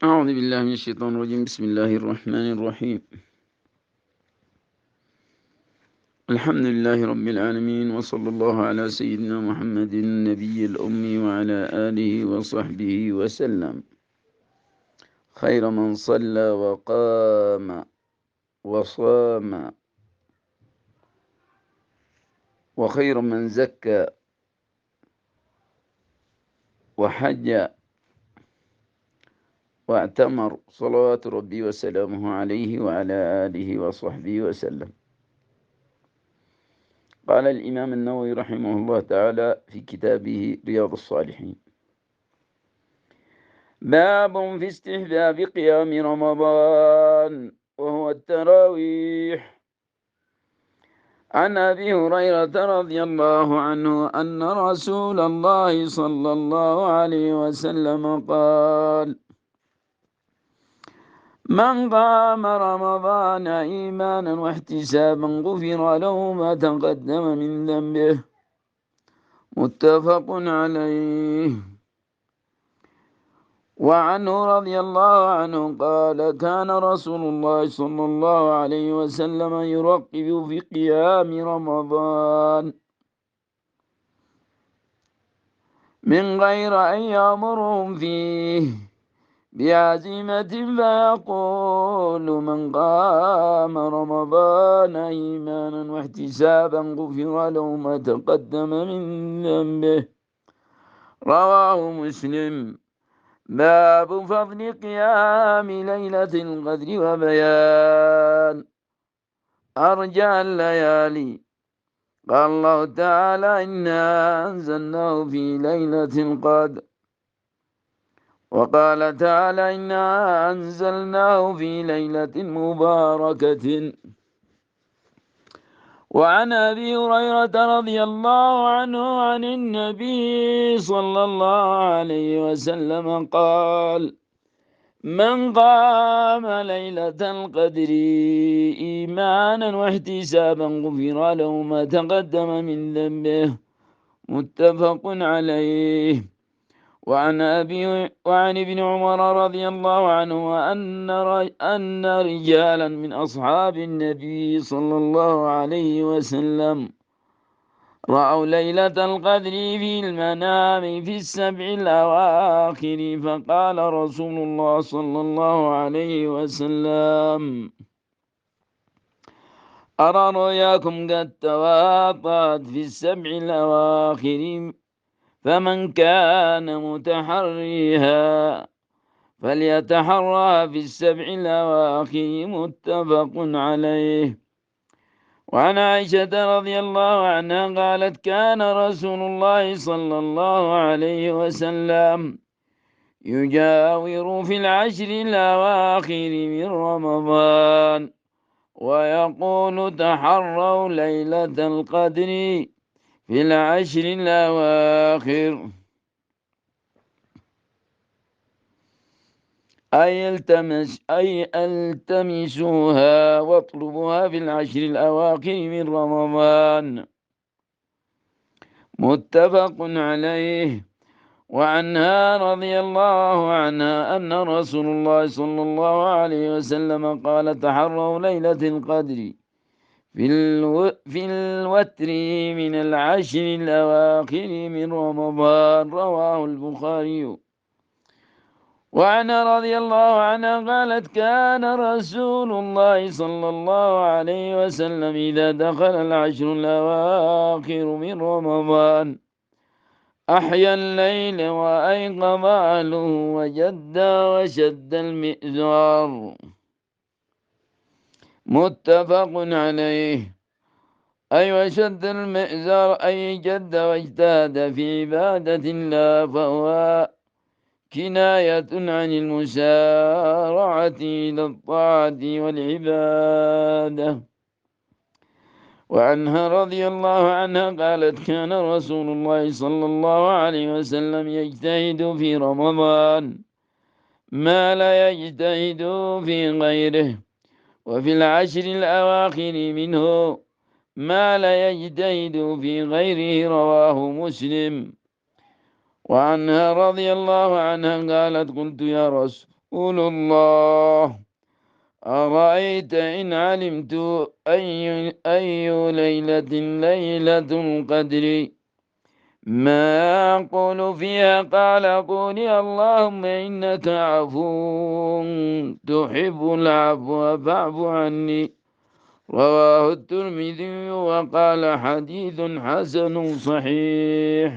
أعوذ بالله من الشيطان الرجيم. بسم الله الرحمن الرحيم. الحمد لله رب العالمين، وصلى الله على سيدنا محمد النبي الأمي وعلى آله وصحبه وسلم. خير من صلى وقام وصام، وخير من زكى وحج واعتمر، صلوات ربي وسلامه عليه وعلى آله وصحبه وسلم. قال الإمام النووي رحمه الله تعالى في كتابه رياض الصالحين: باب في استحباب قيام رمضان وهو التراويح. عن أبي هريرة رضي الله عنه أن رسول الله صلى الله عليه وسلم قال: من قام رمضان إيمانا واحتسابا غفر له ما تقدم من ذنبه. متفق عليه. وعنه رضي الله عنه قال: كان رسول الله صلى الله عليه وسلم يرقب في قيام رمضان من غير أن يأمرهم فيه بعزيمة، فيقول: من قام رمضان إيمانا واحتسابا غفر له ما تقدم من ذنبه. رواه مسلم. باب فضل قيام ليلة القدر وبيان أرجى الليالي. قال الله تعالى: إنا أنزلناه في ليلة القدر. وقال تعالى: إنا أنزلناه في ليلة مباركة. وعن أبي هريرة رضي الله عنه عن النبي صلى الله عليه وسلم قال: من قام ليلة القدر إيمانا واحتسابا غفر له ما تقدم من ذنبه. متفق عليه. وعن ابن عمر رضي الله عنه أن رجالا من أصحاب النبي صلى الله عليه وسلم رأوا ليلة القدر في المنام في السبع الأواخر، فقال رسول الله صلى الله عليه وسلم: أرى رؤياكم قد تواطأت في السبع الأواخر، فمن كان متحريها فليتحرى في السبع الأواخر. متفق عليه. وعن عائشة رضي الله عنها قالت: كان رسول الله صلى الله عليه وسلم يجاور في العشر الأواخر من رمضان ويقول: تحروا ليلة القدر في العشر الأواخر، أي التمسوها واطلبوها في العشر الأواخر من رمضان. متفق عليه. وعنها رضي الله عنها أن رسول الله صلى الله عليه وسلم قال: تحروا ليلة القدر في الوتر من العشر الأواخر من رمضان. رواه البخاري. وعنها رضي الله عنها قالت: كان رسول الله صلى الله عليه وسلم إذا دخل العشر الأواخر من رمضان أحيا الليل وأيقظ أهله وجد وشد المئزار. متفق عليه. أي وشد المئزار أي جد واجتهد في عبادة الله، فهو كناية عن المسارعة إلى الطاعة والعبادة. وعنها رضي الله عنها قالت: كان رسول الله صلى الله عليه وسلم يجتهد في رمضان ما لا يجتهد في غيره، وفي العشر الأواخر منه ما لا يجتهد في غيره. رواه مسلم. وعنها رضي الله عنها قالت: قلت: يا رسول قل الله أرأيت إن علمت أي ليلة القدر ما أقول فيها قال قولي اللهم إنك عفو تحب العفو فاعف عني. رواه الترمذي وقال حديث حسن صحيح.